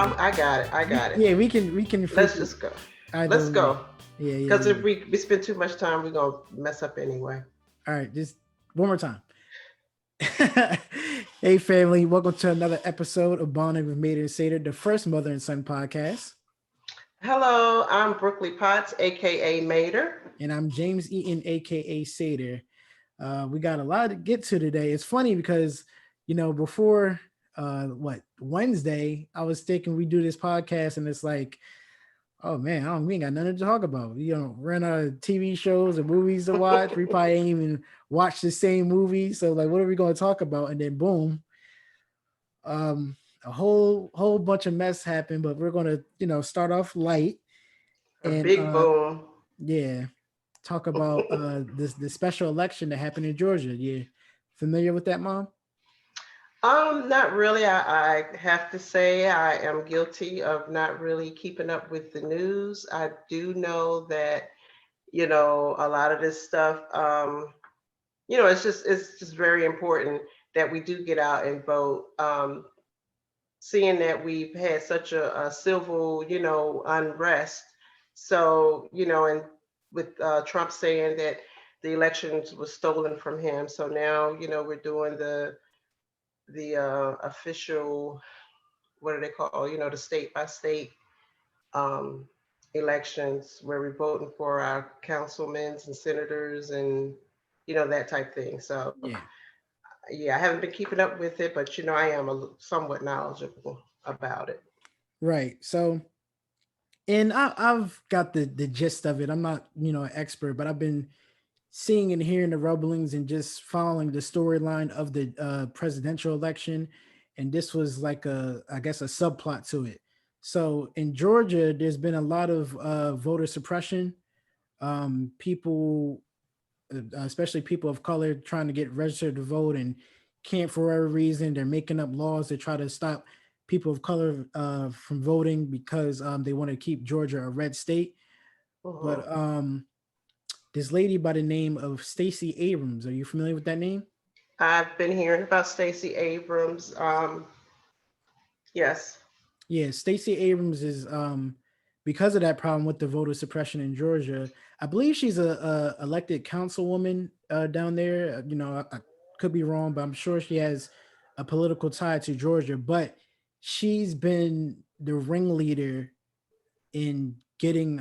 I got it. I got it. Yeah, we can Let's freaking just go. either Let's way. go. Yeah, yeah, Because if yeah. we spend too much time, we're gonna mess up anyway. All right, just one more time. Hey, family, welcome to another episode of Bonding with Mater and Sater, the first mother and son podcast. Hello, I'm Brooklyn Potts, aka Mater. And I'm James Eaton, aka Sater. We got a lot to get to today. It's funny because, before Wednesday, I was thinking we do this podcast, and it's like, oh man, we ain't got nothing to talk about. Run out of TV shows and movies to watch. We probably ain't even watch the same movie. So like, what are we going to talk about? And then boom, a whole bunch of mess happened. But we're going to start off light A and big boom. yeah, talk about the special election that happened in Georgia. Yeah, familiar with that, Mom? Not really. I have to say I am guilty of not really keeping up with the news. I do know that, a lot of this stuff, it's just very important that we do get out and vote. Seeing that we've had such a civil, unrest. So, and with Trump saying that the elections was stolen from him. So now, we're doing the official, what do they call, the state by state um, elections where we're voting for our councilmen and senators and, that type thing. So, Yeah. yeah, I haven't been keeping up with it, but, I am somewhat knowledgeable about it. Right. So, and I've got the gist of it. I'm not an expert, but I've been seeing and hearing the rumblings and just following the storyline of the presidential election. And this was like I guess, a subplot to it. So in Georgia, there's been a lot of voter suppression. People, especially people of color, trying to get registered to vote and can't for whatever reason. They're making up laws to try to stop people of color from voting because they want to keep Georgia a red state. Mhm. But this lady by the name of Stacey Abrams. Are you familiar with that name? I've been hearing about Stacey Abrams. Yes. Yeah, Stacey Abrams is because of that problem with the voter suppression in Georgia. I believe she's a elected councilwoman down there. I could be wrong, but I'm sure she has a political tie to Georgia. But she's been the ringleader in getting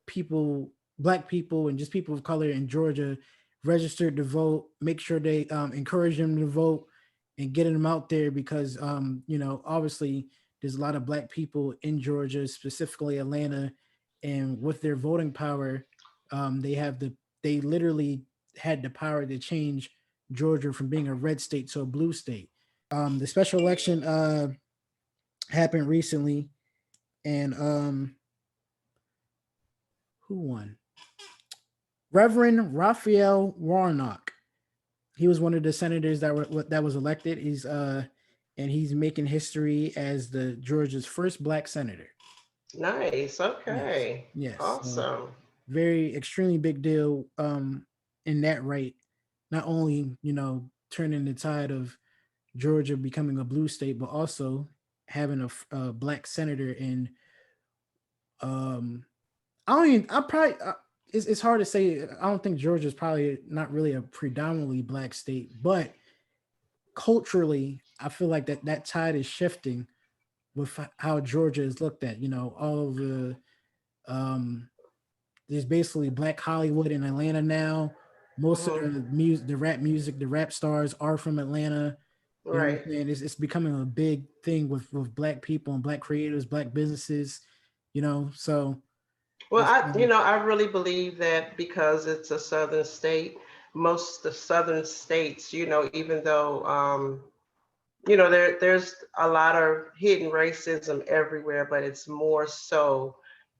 people, black people, and just people of color in Georgia registered to vote. Make sure they encourage them to vote and getting them out there because obviously there's a lot of black people in Georgia, specifically Atlanta, and with their voting power, they literally had the power to change Georgia from being a red state to a blue state. The special election happened recently, and who won? Reverend Raphael Warnock. He was one of the senators that was elected. He's making history as the Georgia's first black senator. Nice. Yes, Okay. yes. Awesome. Very extremely big deal in that right. Not only turning the tide of Georgia becoming a blue state, but also having a black senator in um I don't even. I probably. It's hard to say. I don't think Georgia is probably not really a predominantly black state, but culturally, I feel like that tide is shifting with how Georgia is looked at. All of um, there's basically Black Hollywood in Atlanta now. Most of Hmm. the rap music, the rap stars are from Atlanta. You know what Right. I'm saying? It's becoming a big thing with black people and black creators, black businesses. So Well, it's I really believe that because it's a southern state, most of the southern states, even though, there's a lot of hidden racism everywhere, but it's more so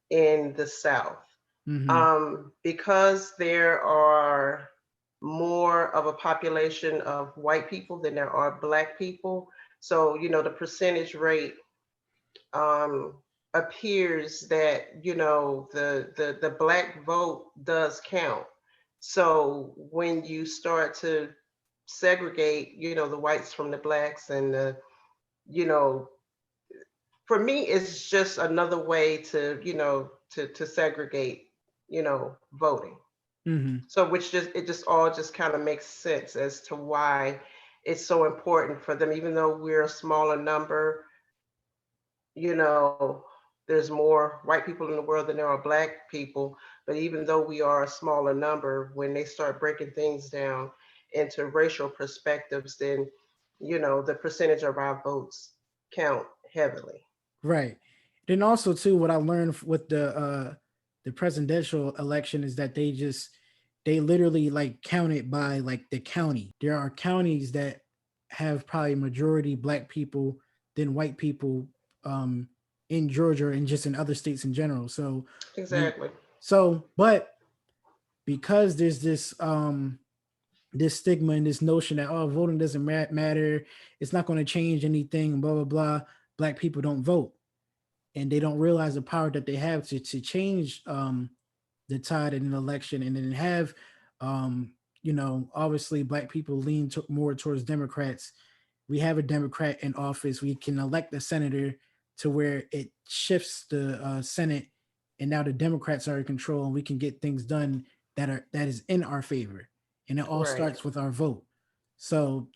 in the South. mm-hmm, Because there are more of a population of white people than there are black people. So, the percentage rate um, appears that, the black vote does count. So when you start to segregate, the whites from the blacks and the, you know, for me, it's just another way to, to segregate, voting. Hmm. So which just it just all just kind of makes sense as to why it's so important for them, even though we're a smaller number, you know, there's more white people in the world than there are black people. But even though we are a smaller number, when they start breaking things down into racial perspectives, then, the percentage of our votes count heavily. Right. Then also too, what I learned with the presidential election is that they literally like count it by like the county. There are counties that have probably majority black people than white people um in Georgia and just in other states in general. So when Exactly. but because there's this stigma and this notion that, oh, voting doesn't matter, it's not going to change anything, blah blah blah, black people don't vote, and they don't realize the power that they have to change the tide in an election, and then have obviously black people lean more towards Democrats. We have a Democrat in office, we can elect a senator to where it shifts the Senate, and now the Democrats are in control, and we can get things done that is in our favor, and it all Right. starts with our vote. So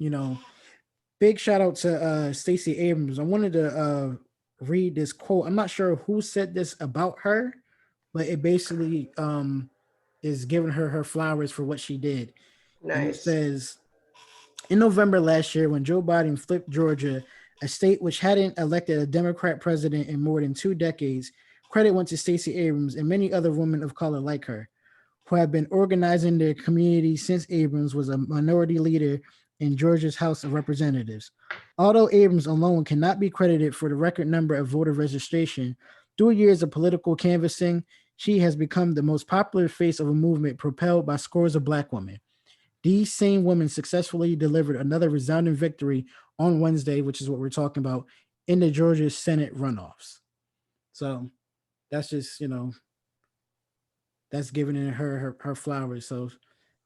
big shout out to Stacey Abrams. I wanted to read this quote. I'm not sure who said this about her, but it basically is giving her flowers for what she did. And it Nice. says, in November last year, when Joe Biden flipped Georgia, a state which hadn't elected a Democrat president in more than 2 decades, credit went to Stacey Abrams and many other women of color like her, who have been organizing their community since Abrams was a minority leader in Georgia's House of Representatives. Although Abrams alone cannot be credited for the record number of voter registration, through years of political canvassing, she has become the most popular face of a movement propelled by scores of black women. These same women successfully delivered another resounding victory on Wednesday, which is what we're talking about, in the Georgia Senate runoffs. So that's just, that's giving her flowers. So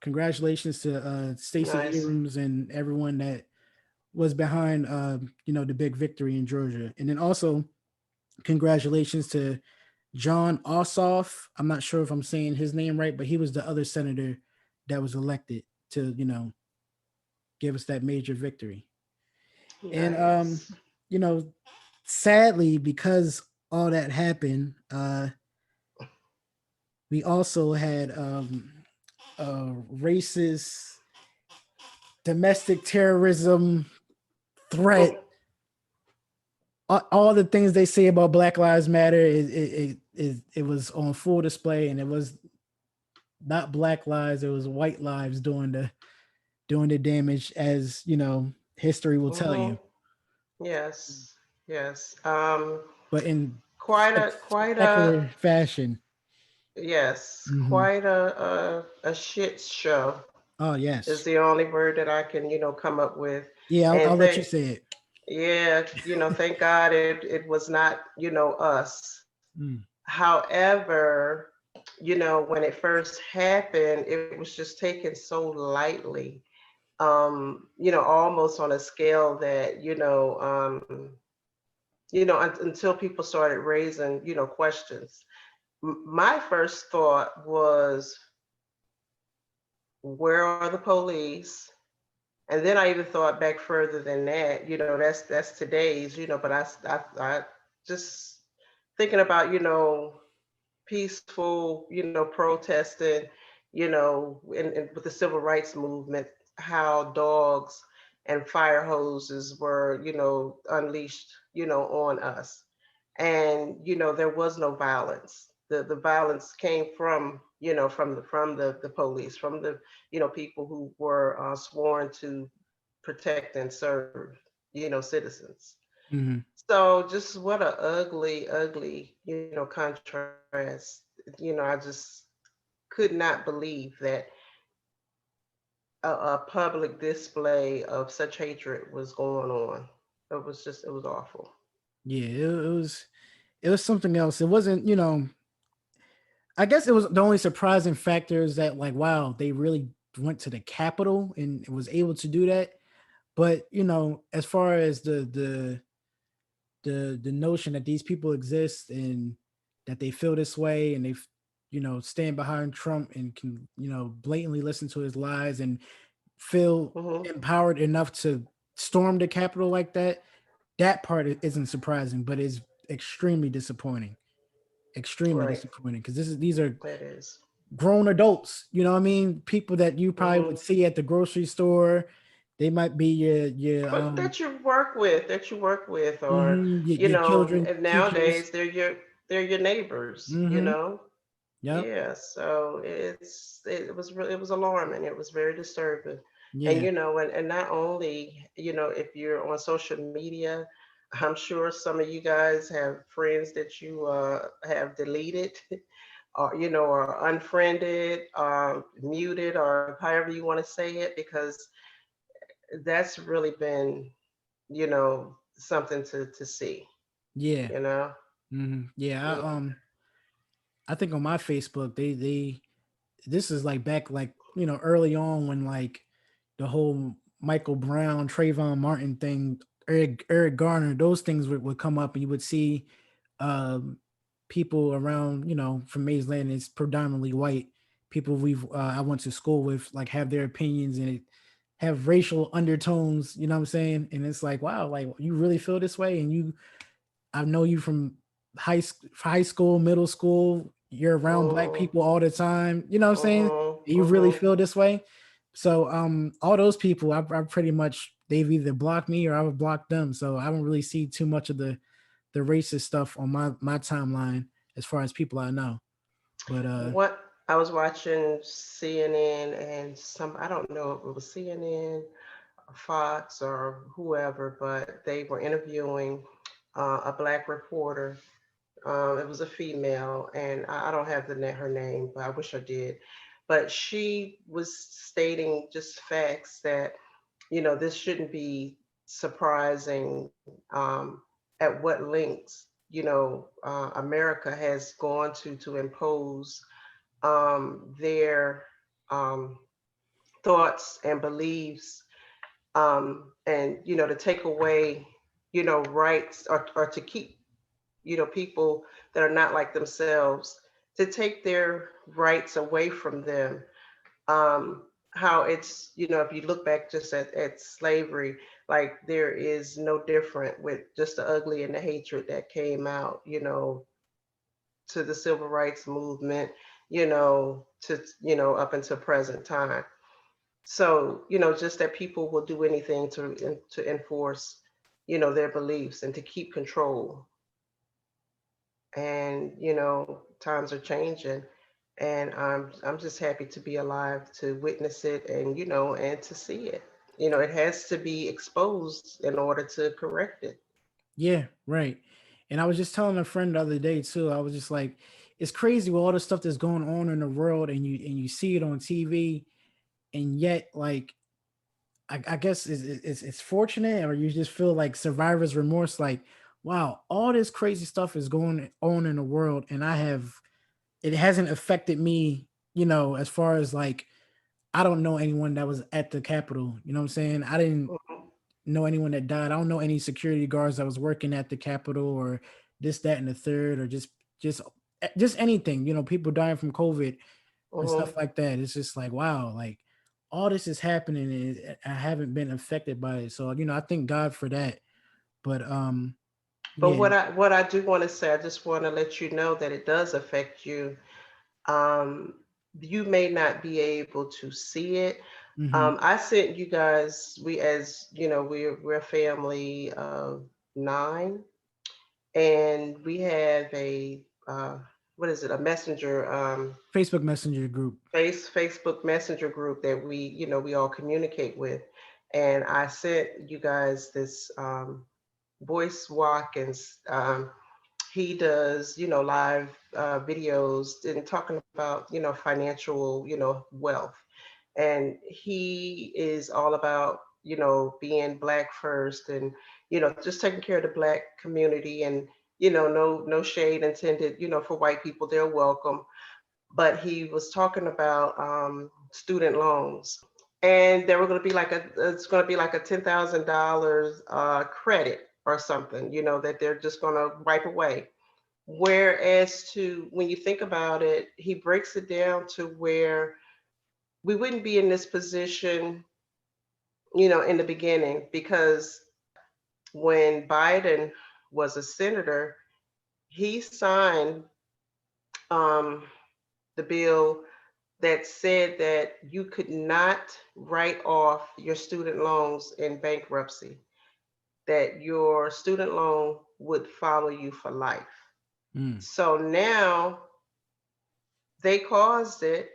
congratulations to Stacey Nice. Abrams and everyone that was behind the big victory in Georgia. And then also congratulations to John Ossoff. I'm not sure if I'm saying his name right, but he was the other senator that was elected to, give us that major victory. And Nice. you know, sadly, because all that happened, we also had a racist domestic terrorism threat. All the things they say about Black Lives Matter, it was on full display, and it was not Black lives, it was white lives doing the damage, as history will tell Hmm. you. Yes. Yes. But in Quite a spectacular fashion. yes, Hmm. quite a shit show Oh is yes, the only word that I can, come up with. yeah. And I'll let you say it. yeah, thank God it was not, us. Mm. However, when it first happened, it was just taken so lightly, almost on a scale that, until people started raising, questions. My first thought was, where are the police? And then I even thought back further than that, that's today's, but I just thinking about, peaceful, protesting, and with the civil rights movement, how dogs and fire hoses were, unleashed, on us. And, there was no violence. The violence came from, from the police, from the, people who were sworn to protect and serve, citizens. Hmm. So just what a ugly, ugly, contrast. I just could not believe that a public display of such hatred was going on. It was awful. Yeah, it was something else. It wasn't, I guess it was the only surprising factor is that, like, wow, they really went to the Capitol and was able to do that. But as far as the the notion that these people exist and that they feel this way and they stand behind Trump and can blatantly listen to his lies and feel Mhm. empowered enough to storm the Capitol like that. That part isn't surprising, but it's extremely disappointing. Extremely Right. disappointing because these are That is. grown adults. You know what I mean? People that you probably would Mhm. see at the grocery store. They might be your But that you work with, or your children, and teachers. nowadays they're your neighbors. Yep. Yeah. So it was alarming. It was very disturbing, and Yeah. and not only if you're on social media, I'm sure some of you guys have friends that you have deleted. Or unfriended, muted, or however you want to say it, because that's really been, something to see, Yeah. you know. Yeah. Mm. I think on my Facebook, they this is like back like early on when like the whole Michael Brown, Trayvon Martin thing, Eric Garner, those things would come up, and you would see um, people around from Mays Landing. It's predominantly white people I went to school with, like have their opinions and it have racial undertones. You know what I'm saying? And it's like, wow, like you really feel this way, and I know you from high school, middle school. You're around black Mhm. people all the time. You know what I'm saying? Mhm. You really Mhm. feel this way. So all those people, I pretty much they've either blocked me or I've blocked them. So I don't really see too much of the racist stuff on my timeline as far as people I know. But What I was watching CNN, and I don't know if it was CNN, Fox, or whoever, but they were interviewing a black reporter. It was a female, and I don't have her name, but I wish I did. But she was stating just facts that this shouldn't be surprising, at what lengths America has gone to impose their um, thoughts and beliefs, and to take away rights, or to keep people that are not like themselves, to take their rights away from them. How it's, if you look back just at slavery, like there is no different with just the ugly and the hatred that came out, to the civil rights movement, to, up until present time. So, just that people will do anything to enforce, their beliefs and to keep control. And times are changing, and I'm just happy to be alive to witness it, and and to see it. It has to be exposed in order to correct it. yeah, right. And I was just telling a friend the other day too. I was just like, it's crazy with all the stuff that's going on in the world, and you see it on TV, and yet like I guess it's fortunate, or you just feel like survivor's remorse. Like, wow, all this crazy stuff is going on in the world, and it hasn't affected me. As far as like, I don't know anyone that was at the Capitol. You know what I'm saying? I didn't Mhm. know anyone that died. I don't know any security guards that was working at the Capitol or this, that, and the third, or just just anything. People dying from COVID and Mhm. stuff like that. It's just like, wow, like all this is happening and I haven't been affected by it. So, I thank God for that. But But yeah. what I do want to say, I just want to let you know that it does affect you. um, you may not be able to see it. Hmm. I sent you guys, as you know, we're a family of 9, and we have a what is it, a messenger, Facebook Messenger group. Facebook Messenger group that we all communicate with. And I sent you guys this, Boyce Watkins. He does live videos and talking about financial wealth, and he is all about being black first, and just taking care of the black community, and no shade intended for white people, they're welcome. But he was talking about student loans, and there were going to be like it's going to be like a $10,000 credit or something, that they're just going to wipe away. Whereas to when you think about it, he breaks it down to where we wouldn't be in this position, in the beginning, because when Biden was a senator, he signed um, the bill that said that you could not write off your student loans in bankruptcy, that your student loan would follow you for life. Mm. So now they caused it.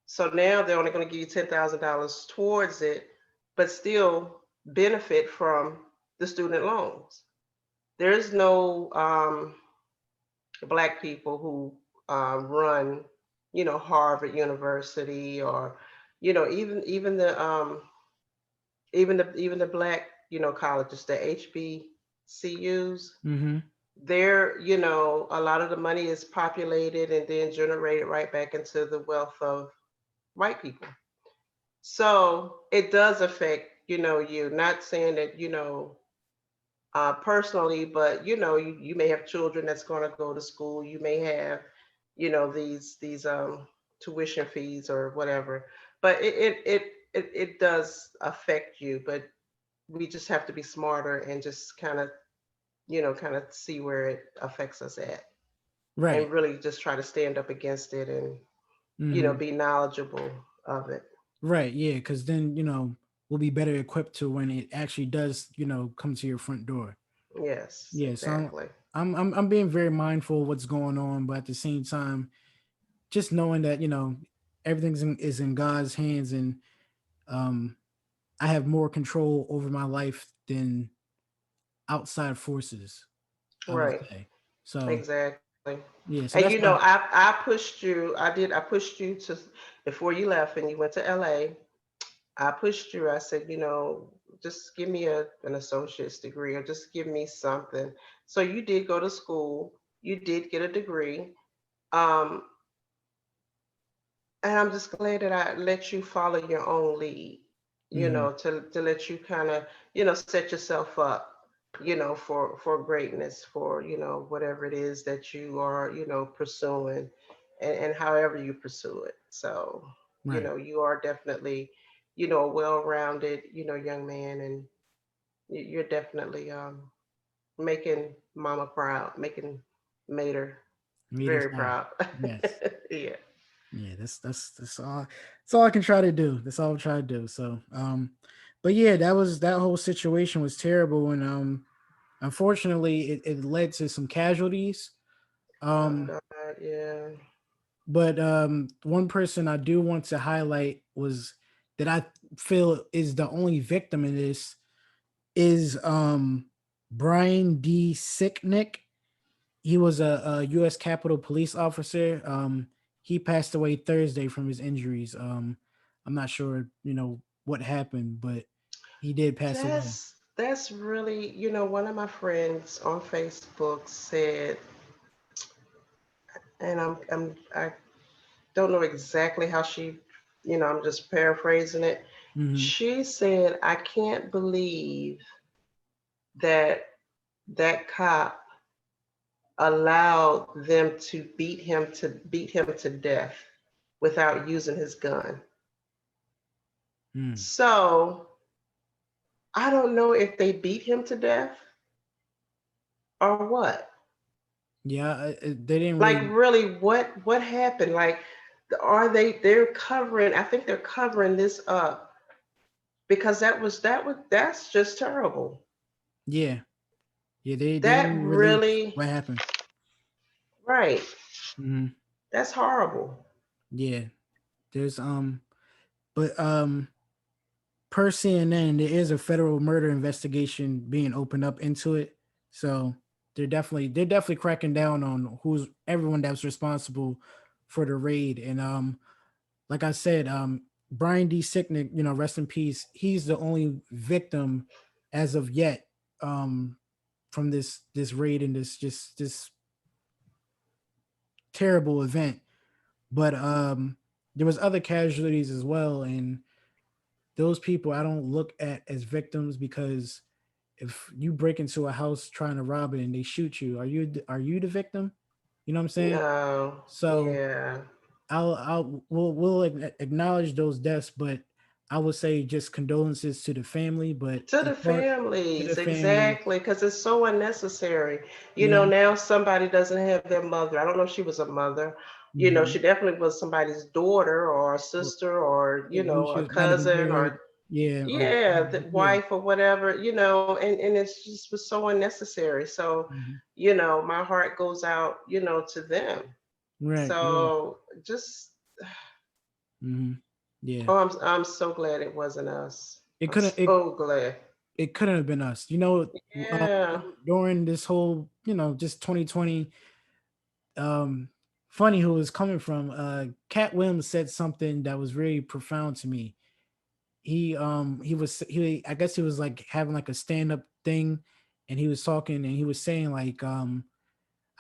So now they're only going to give you $10,000 towards it, but still benefit from the student loans. There's no Black people who run, Harvard University, or, even the Black, colleges, the HBCUs. Mm-hmm. There, a lot of the money is populated and then generated right back into the wealth of white people. So it does affect, you. Not saying that, personally, but you may have children that's going to go to school. You may have, these tuition fees or whatever. But it does affect you. But we just have to be smarter and just kind of see where it affects us at, Right. and really just try to stand up against it, and Mm-hmm. be knowledgeable of it. Right. Yeah. Because then we'll be better equipped to when it actually does come to your front door. Yes, Yeah. So exactly. I'm being very mindful of what's going on, but at the same time, just knowing that everything's is in God's hands, and um I have more control over my life than outside forces, I would Right. say. So Exactly. yeah, so And that's why. I pushed you. I pushed you to, before you left and you went to LA. I pushed you. I said, just give me an associate's degree, or just give me something. So you did go to school. You did get a degree. Um, and I'm just glad that I let you follow your own lead, Mhm. to let you kind of, set yourself up, for greatness, for, whatever it is that you are, pursuing, and however you pursue it. So, Right. you are definitely, a well-rounded, young man, and you're definitely making mama proud, making Mater Meters very high. proud. Yes. Yeah. Yeah, that's all I can try to do. That's all I try to do. So but yeah, that whole situation was terrible, and unfortunately it led to some casualties. Oh Um God, yeah. but one person I do want to highlight was that I feel is the only victim in this is Brian D. Sicknick. He was a U.S. Capitol police officer. He passed away Thursday from his injuries. I'm not sure, what happened, but he did pass away. That's really, one of my friends on Facebook said, and I don't know exactly how she, I'm just paraphrasing it. Hmm. She said, I can't believe that that cop allowed them to beat him to death without using his gun. Mm. So I don't know if they beat him to death or what. Yeah, they didn't Like, really. really, what happened? Like, they're covering, I think they're covering this up, because that's just terrible. Yeah, yeah, they That didn't release really, what happened. right. Hmm. That's horrible. Yeah, there's but per CNN, there is a federal murder investigation being opened up into it. So they're definitely cracking down on who's everyone that's responsible for the raid. And like I said, Brian D. Sicknick, rest in peace. He's the only victim as of yet from this raid and this terrible event. But there was other casualties as well, and those people I don't look at as victims because if you break into a house trying to rob it and they shoot you, are you the victim? You know what I'm saying? No, So yeah. we'll acknowledge those deaths, but I would say just condolences to the family, but To as the far to the families, family, exactly, because it's so unnecessary. you know, Now somebody doesn't have their mother. I don't know if she was a mother. mhm, She definitely was somebody's daughter or a or sister or, who a she might have been cousin married, or, yeah, or yeah, the yeah, wife or whatever, and it's just was so unnecessary. So, mhm, my heart goes out, to them. right, yeah, So just, hmm, yeah. oh, I'm so glad it wasn't us. It I'm couldn't it so glad. it couldn't have been us. Yeah. During this whole, just 2020, um, funny who was coming from. Cat Williams said something that was very profound to me. He I guess he was like having like a stand up thing, and he was talking and he was saying like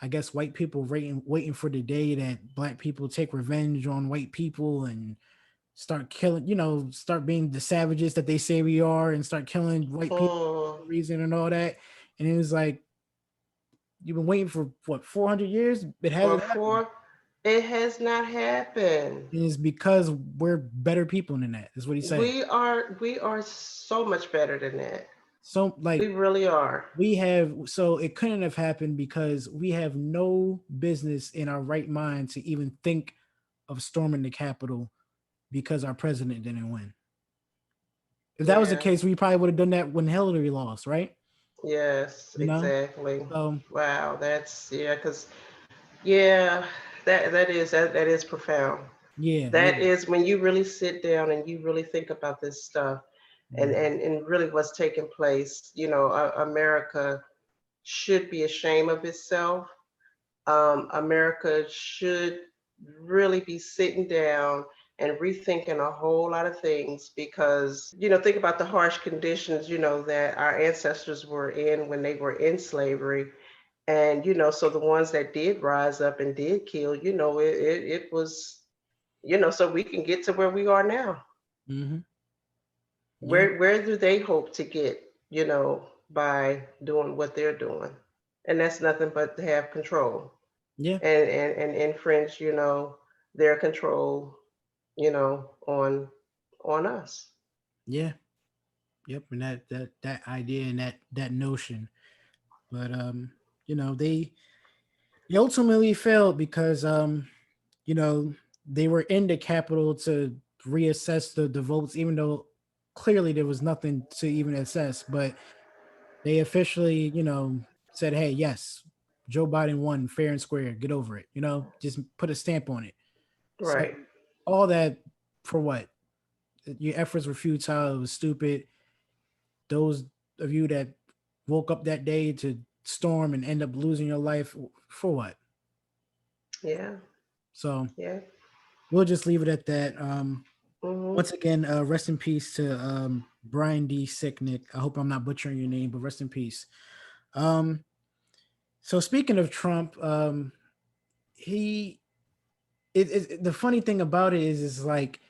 I guess white people waiting for the day that black people take revenge on white people and start killing, start being the savages that they say we are and start killing white people Mm. for no reason and all that. And it was like, you've been waiting for what, 400 years? It hasn't happened. Before, it has not happened. And it's because we're better people than that, is what he said. We are so much better than that. So We like really are. so it couldn't have happened because we have no business in our right mind to even think of storming the Capitol because our president didn't win. If that was the Yeah. case, we probably would have done that when Hillary lost, right? Yes, You know? exactly. So Wow, that's yeah, because yeah, that is profound. yeah, That yeah. is when you really sit down and you really think about this stuff and Mhm. and, and really what's taking place. America should be ashamed of itself. America should really be sitting down and rethinking a whole lot of things because, think about the harsh conditions, that our ancestors were in when they were in slavery. And, so the ones that did rise up and did kill, it was, so we can get to where we are now. Mhm. Yeah. Where do they hope to get, by doing what they're doing? And that's nothing but to have control Yeah. and infringe, their control, on us. Yeah. Yep. And that idea and that notion. But they ultimately failed because you know, they were in the Capitol to reassess the votes, even though clearly there was nothing to even assess. But they officially, said, "Hey, yes, Joe Biden won fair and square. Get over it. Just put a stamp on it." So Right. all that for what? Your efforts were futile. It was stupid. Those of you that woke up that day to storm and end up losing your life for what? Yeah. So Yeah. we'll just leave it at that. Hmm. Once again, rest in peace to Brian D. Sicknick. I hope I'm not butchering your name, but rest in peace. Um, so speaking of Trump, he the funny thing about it is like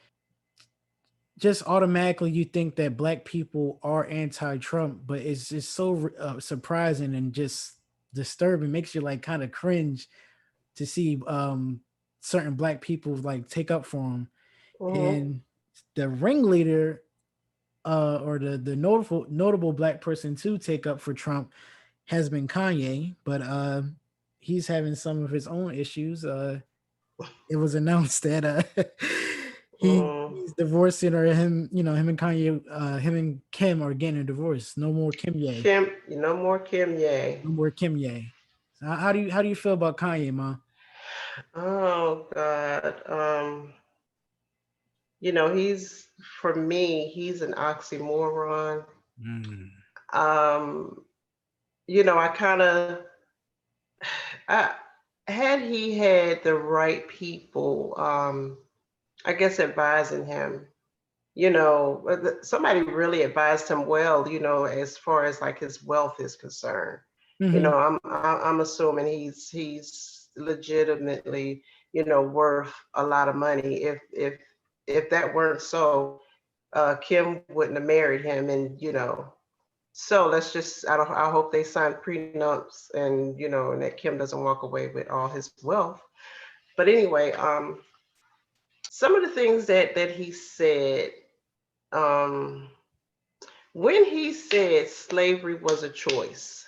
just automatically you think that black people are anti-Trump, but it's just so surprising and just disturbing. Makes you like kind of cringe to see certain black people like take up for him. Hmm. And the ringleader or the notable black person to take up for Trump has been Kanye, but he's having some of his own issues. It was announced that Mm. he's divorcing, or him and Kanye, him and Kim are getting a divorce. No more Kim Ye. Kim, no more Kim Ye. No more Kim Ye. So how do you feel about Kanye, ma? Oh God. He's for me, he's an oxymoron. Mm. Um, I kind of I had he had the right people, I guess advising him, somebody really advised him well, as far as like his wealth is concerned. Hmm. I'm assuming he's legitimately, worth a lot of money. If that weren't so, Kim wouldn't have married him, and So let's just, I hope they sign prenups and, and that Kim doesn't walk away with all his wealth. But anyway, some of the things that he said, um, when he said slavery was a choice,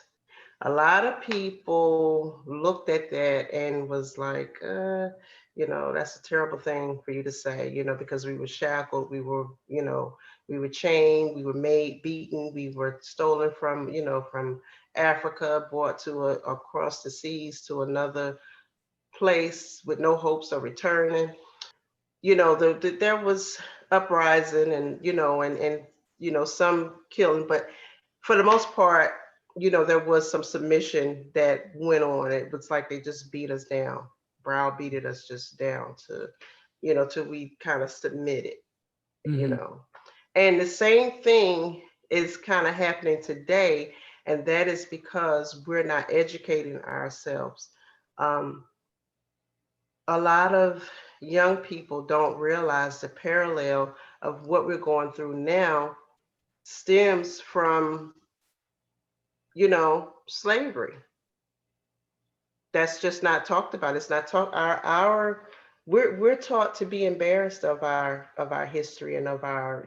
a lot of people looked at that and was like, that's a terrible thing for you to say, because we were shackled, we were chained, we were made, beaten, we were stolen from, from Africa, brought to across the seas to another place with no hopes of returning. There was uprising and, some killing, but for the most part, there was some submission that went on. It was like they just beat us down, browbeated us just down to, till we kind of submitted, you Hmm. know. And the same thing is kind of happening today, and that is because we're not educating ourselves. Um, a lot of young people don't realize the parallel of what we're going through now stems from, slavery. That's just not talked about. It's not talked. Our we're taught to be embarrassed of our history and of our,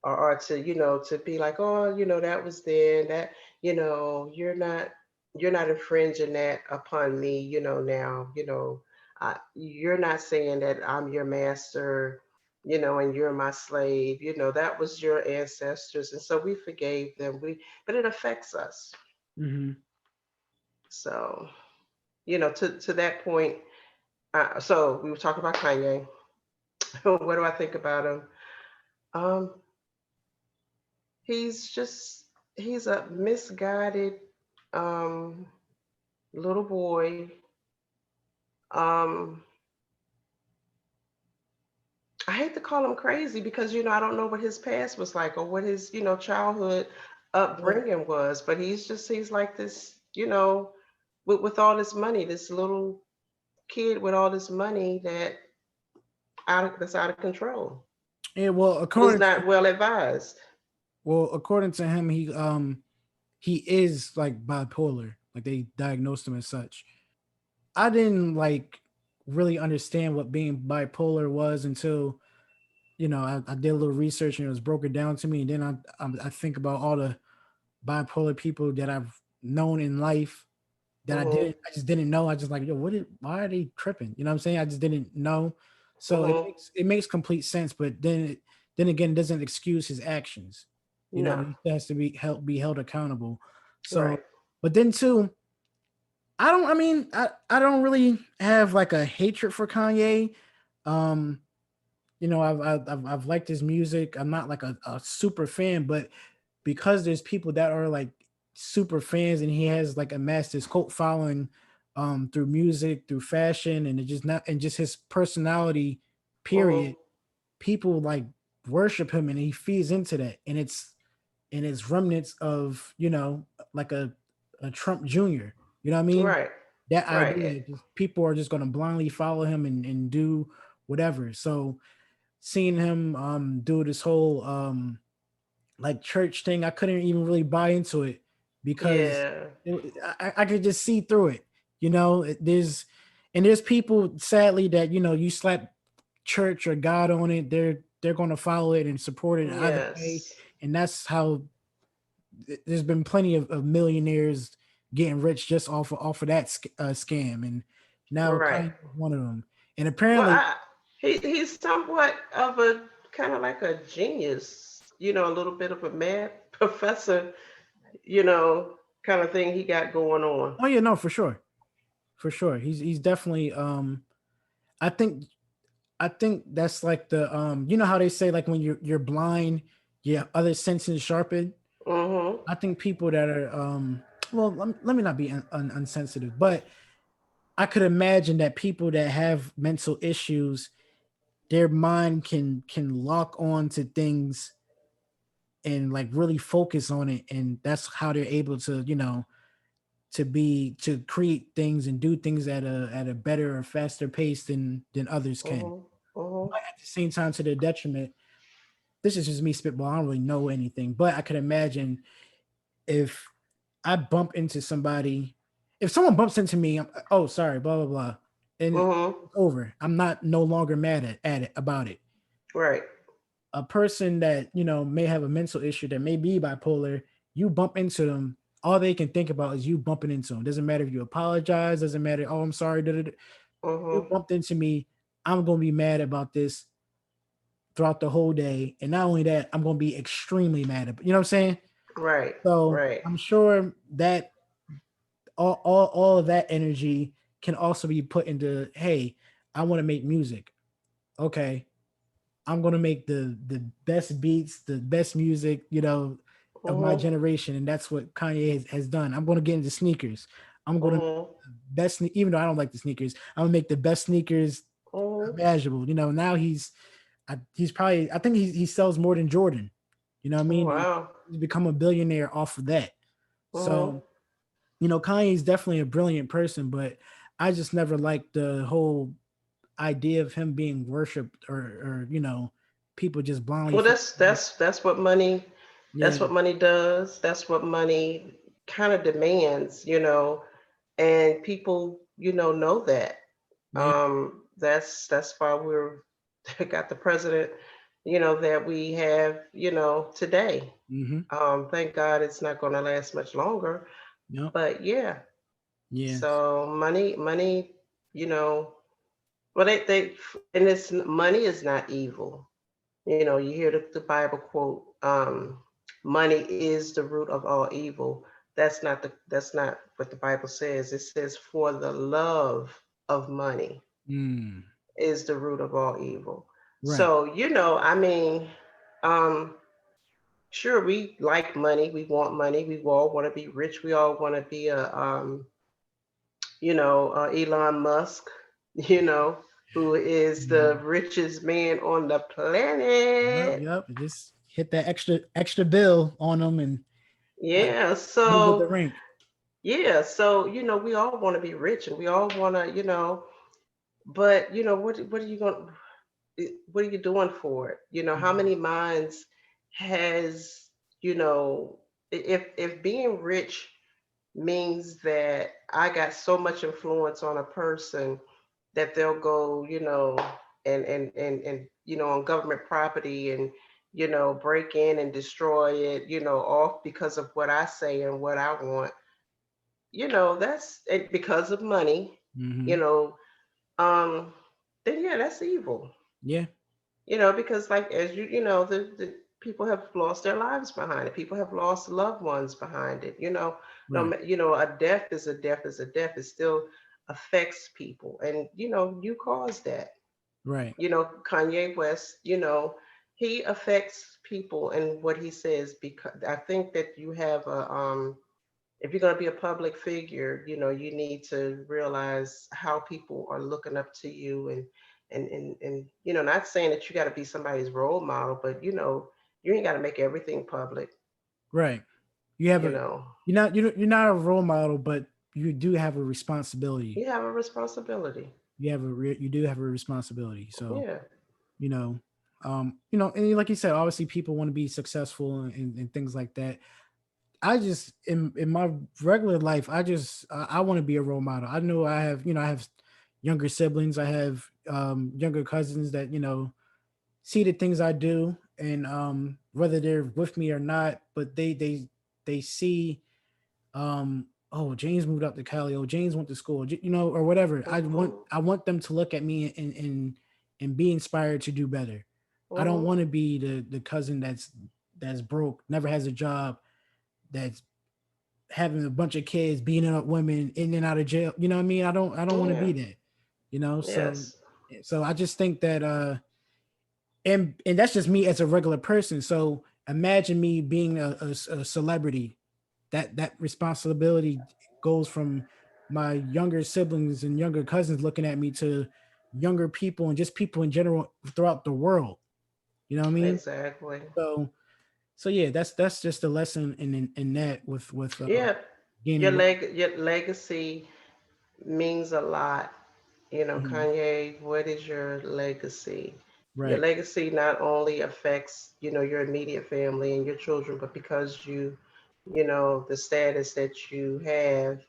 or to, to be like, oh, that was then, that, you're not infringing that upon me, now, you're not saying that I'm your master, and you're my slave, that was your ancestors, and so we forgave them. But it affects us. Hmm. So, to that point, so we were talking about Kanye. What do I think about him? Um, he's just he's a misguided um, little boy. Um, I hate to call him crazy because I don't know what his past was like or what his childhood Well, upbringing was, but he's like this, with all this money, this little kid with all this money that's out of control. yeah. Who's not well advised. According to him, he is like bipolar. Like they diagnosed him as such. I didn't like really understand what being bipolar was until I did a little research and it was broken down to me. And then I think about all the bipolar people that I've known in life that Hmm. I just didn't know. I just like, yo, why are they tripping? You know what I'm saying? I just didn't know. So Hmm. it makes complete sense, but then again, it doesn't excuse his actions. No. He still has to be held accountable. Right. So, but then too, I mean, I don't really have like a hatred for Kanye. Um, I've liked his music. I'm not like a super fan, but because there's people that are like super fans and he has like amassed his cult following through music, through fashion, and it just not and just his personality, Hmm. period. People like worship him and he feeds into that. And it's remnants of, like a Trump Jr. You know what I mean? Right. That Right. idea, just people are just gonna blindly follow him and do whatever. So seeing him do this whole like church thing, I couldn't even really buy into it because Yeah. I could just see through it. There's people sadly that you slap church or God on it, they're going to follow it and support it either way, Yes. and that's how there's been plenty of millionaires getting rich just off of that scam, and now Right. Kanye is one of them, and Well, apparently, he's somewhat of a kind of like a genius, a little bit of a mad professor, kind of thing he got going on. oh yeah, no, for sure, he's definitely I think I think that's like the how they say like when you're blind, your other senses sharpen. Hmm. I think people that are well, let me not be unsensitive, but I could imagine that people that have mental issues, their mind can lock on to things and like really focus on it, and that's how they're able to to create things and do things at a better or faster pace than others can. Hmm. Hmm. But at the same time, to their detriment, this is just me spitball. I don't really know anything, but I could imagine if I bump into somebody, if someone bumps into me, oh sorry, blah blah blah, and Mm-hmm. it's over. I'm not no longer mad at it about it. Right. A person that may have a mental issue that may be bipolar, you bump into them, all they can think about is you bumping into them. Doesn't matter if you apologize, doesn't matter, oh I'm sorry, da, da, da. You Mm-hmm. bumped into me, I'm gonna be mad about this throughout the whole day. And not only that, I'm gonna be extremely mad at, you know what I'm saying? Right. So Right. I'm sure that all of that energy can also be put into, hey, I want to make music. Okay, I'm gonna make the best beats, the best music, of my Mm-hmm. generation, and that's what Kanye has done. I'm gonna get into sneakers. I'm gonna make Mm-hmm. the best, even though I don't like the sneakers, I'm gonna make the best sneakers Mm-hmm. imaginable. Now he's probably, I think he sells more than Jordan. You know what I Oh, mean? wow. He's become a billionaire off of that. Mm-hmm. So Kanye's definitely a brilliant person, but I just never liked the whole idea of him being worshipped, or people just blindly Well, fall. that's what money. Yeah. That's what money does. That's what money kind of demands. And people, know that. Yeah. That's why we're got the president, that we have, today. Mm-hmm. Thank God it's not going to last much longer. Yep. But yeah, Yeah. so money, you know, well, they, and it's money is not evil. You hear the Bible quote, money is the root of all evil. That's not what the Bible says. It says for the love of money Mm. is the root of all evil. Right. So, I mean, um, sure, we like money, we want money, we all want to be rich, we all want to be Elon Musk, you know, who is the Mhm. richest man on the Yep. planet. Yep. Just hit that extra bill on them and uh, Yeah, move with the so rink. yeah, so we all want to be rich and we all want to, but what are you going what are you doing for it? How Mhm. many minds has, you know, if being rich means that I got so much influence on a person that they'll go, and on government property and break in and destroy it, off because of what I say and what I want. That's it because of money, you Mhm. know, um, then yeah, that's evil. Yeah. Because like as the people have lost their lives behind it. People have lost loved ones behind it. No, Right. a death is a death is a death. It still affects people, and you caused that. Right. Kanye West, he affects people and what he says because I think that you have a if you're going to be a public figure, you need to realize how people are looking up to you and not saying that you got to be somebody's role model, but you ain't got to make everything public, Right. You have you a know. you're not a role model, but you do have a responsibility. You have a responsibility. You do have a responsibility. So Yeah. you know, and like you said, obviously people want to be successful and things like that. I just in my regular life, I want to be a role model. I know I have younger siblings, I have younger cousins that see the things I do, and whether they're with me or not, but they see, oh, James moved up to Cali, oh, James went to school, or whatever. Hmm. I want them to look at me and be inspired to do better. I don't Hmm. want to be the cousin that's broke, never has a job, that's having a bunch of kids, beating up women in and out of jail. You know what I mean? I don't want to Yeah. be that. So Yes. I just think that and that's just me as a regular person. So imagine me being a celebrity. That responsibility goes from my younger siblings and younger cousins looking at me to younger people and just people in general throughout the world. You know what I mean? Exactly. So yeah, that's just a lesson in that with Yeah. Your gaining wealth. legacy means a lot. Mhm. Kanye, what is your legacy? Your Right. legacy not only affects, your immediate family and your children, but because you you know, the status that you have,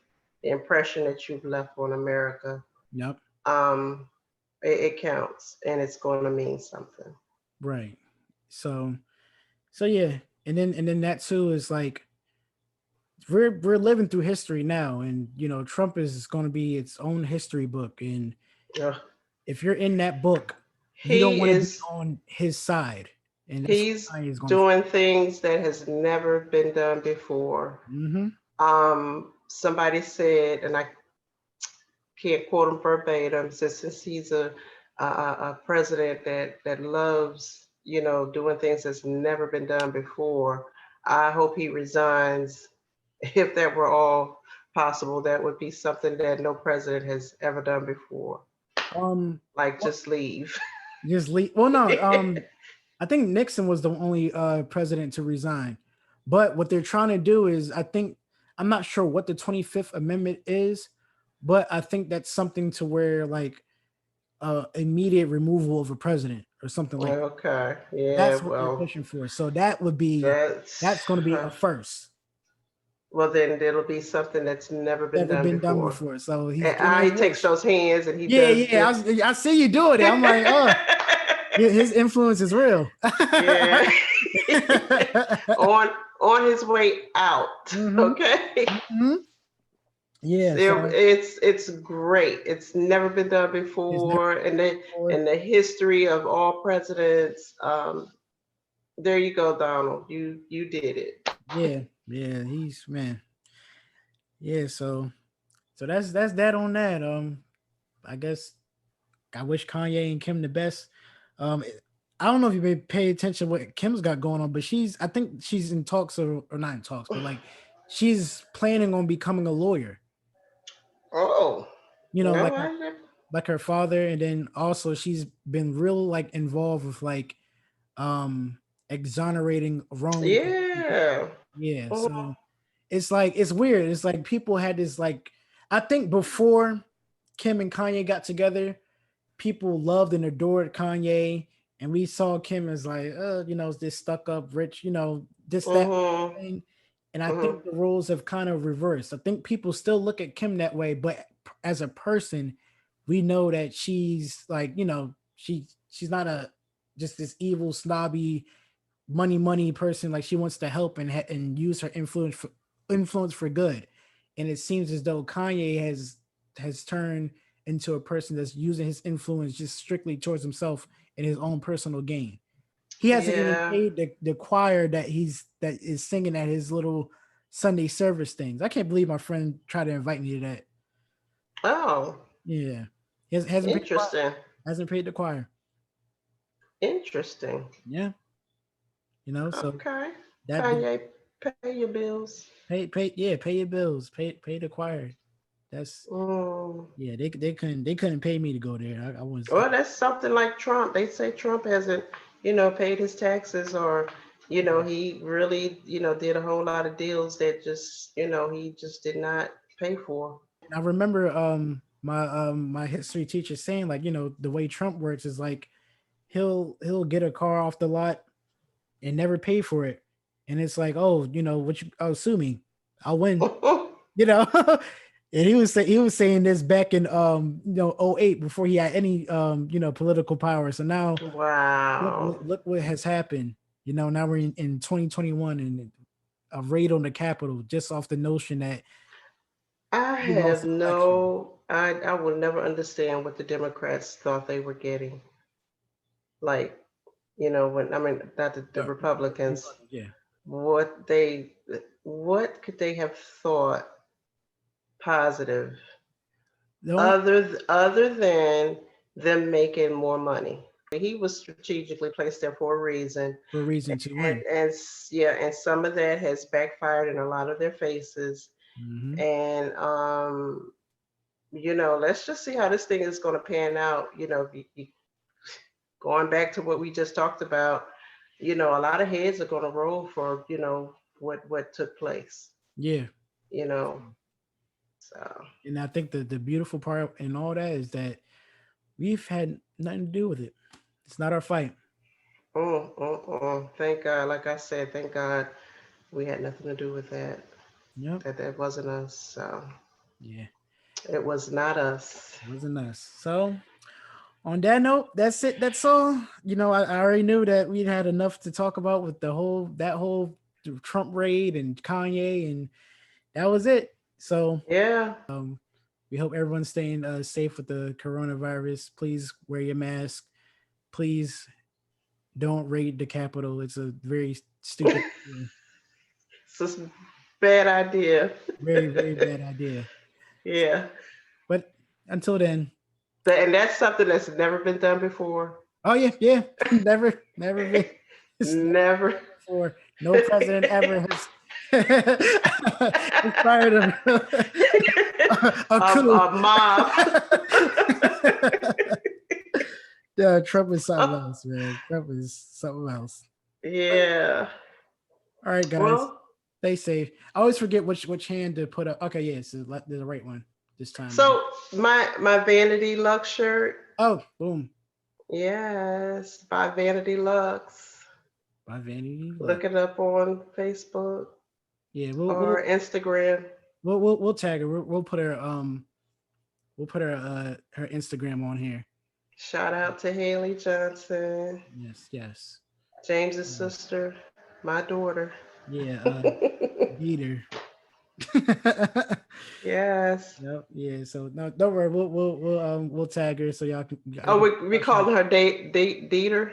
the impression that you've left on America, Yep. um, it counts and it's going to mean something. Right. So yeah, and then that too is like we're living through history now, and Trump is going to be its own history book, and Ugh. if you're in that book, you don't He want to be is on his side, and that's what he's Kanye is going to. doing things that has never been done before. Mm-hmm. Somebody said, and I can't quote him verbatim, since he's a president that loves, you know, doing things that's never been done before. I hope he resigns. If that were all possible, that would be something that no president has ever done before. Like Well, just leave. just leave. Well, no. I think Nixon was the only president to resign, but what they're trying to do is, I'm not sure what the 25th Amendment is, but I think that's something to where like immediate removal of a president or something like that. Okay. Yeah. That's what they're Well, pushing for. So that's that's going to be a first. well. Then it'll be something that's never been Never done been done before. before. So he's And getting a he takes wish. those hands and he Yeah, does yeah. this. I see you doing it. I'm like, oh, his influence is real. Yeah. on his way out. Hmm. Okay. Hmm. Yeah. So It's great. It's never been done it's never before, and before. in the history of all presidents. There you go, Donald. You did it. Yeah, yeah. He's man. Yeah. So that's that on that. I guess I wish Kanye and Kim the best. Um, I don't know if you pay attention to what Kim's got going on, but I think she's in talks or not in talks, but like she's planning on becoming a lawyer. Oh You know, no, like I never. like her father, and then also she's been real like involved with like um exonerating wrong. Yeah. Yeah, Mhm. so it's like it's weird. It's like people had this like I think before Kim and Kanye got together, people loved and adored Kanye, and we saw Kim as like, this stuck up rich, this that Mhm. thing. And I Mhm. think the roles have kind of reversed. I think people still look at Kim that way, but as a person, we know that she's like, she's not a just this evil snobby money person. Like she wants to help and use her influence for good. And it seems as though Kanye has turned into a person that's using his influence just strictly towards himself and his own personal gain. He hasn't even Yeah. paid the choir that is singing at his little Sunday service things. I can't believe my friend tried to invite me to that. Oh, Yeah, hasn't paid the choir. interesting. Hasn't paid the choir. Interesting. Yeah, so Okay. that Kanye, pay your bills. pay your bills, pay the choir. That's Mm. yeah. They couldn't pay me to go there. I was Well, that's something like Trump. They say Trump hasn't, you know, paid his taxes, or, you know, he really, you know, did a whole lot of deals that just, you know, he just did not pay for. I remember my history teacher saying like the way Trump works is like he'll get a car off the lot and never pay for it, and it's like oh what you sue me, I'll win, you know. And he was saying this back in '08 before he had any political power. So now Wow. look what has happened. Now we're in 2021 and a raid on the Capitol just off the notion that I he lost have the election. I will never understand what the Democrats thought they were getting. Like, you know, when I mean, not the Republicans, Yeah. what they, what could they have thought positive The only other than them making more money? He was strategically placed there for a reason, for a reason to win. yeah, and some of that has backfired in a lot of their faces. Hmm. And you know, let's just see how this thing is going to pan out. You know, going back to what we just talked about, you know, a lot of heads are going to roll for, you know, what took place. Yeah. You know, so. And I think the beautiful part in all that is that we've had nothing to do with it. It's not our fight. Thank God. Like I said, thank God. We had nothing to do with that. Yep. That wasn't us. So Yeah. it was not us. Wasn't us. So on that note, that's it. That's all. I already knew that we'd had enough to talk about with that whole Trump raid and Kanye, and that was it. So Yeah. we hope everyone's staying safe with the coronavirus. Please wear your mask. Please don't raid the Capitol. It's a very stupid, It's a bad idea. very, very bad idea. Yeah. But until then, And that's something that's never been done before. oh yeah, never been. It's Never. before. No president ever has inspired him. A coup. A mob. Yeah, Trump is something else, man. Trump is something else. Yeah. All right, guys. Well, Stay safe. I always forget which hand to put up. Okay, yeah, so the right one this time. so my Vanity Lux shirt. Oh, boom. Yes, by Vanity Lux. By Vanity. Look it up on Facebook. Yeah, or Instagram. We'll tag her. We'll put her her Instagram on here. Shout out to Haley Johnson. Yes. James's sister, my daughter. Yeah, Peter. Yes. Yep. Yeah. So no, don't worry. We'll tag her so y'all can. Oh, we called her Dieter.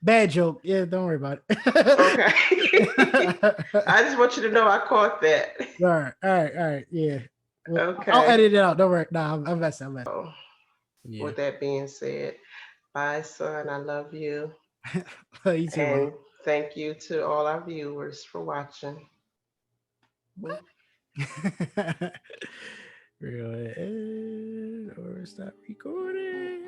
Bad joke. Yeah, don't worry about it. Okay. I just want you to know I caught that. All right. Yeah. Well, Okay. I'll edit it out. Don't worry. Nah, I'm messing. Yeah. With that being said, bye, son. I love you. You too, and thank you to all our viewers for watching. Real or stop recording.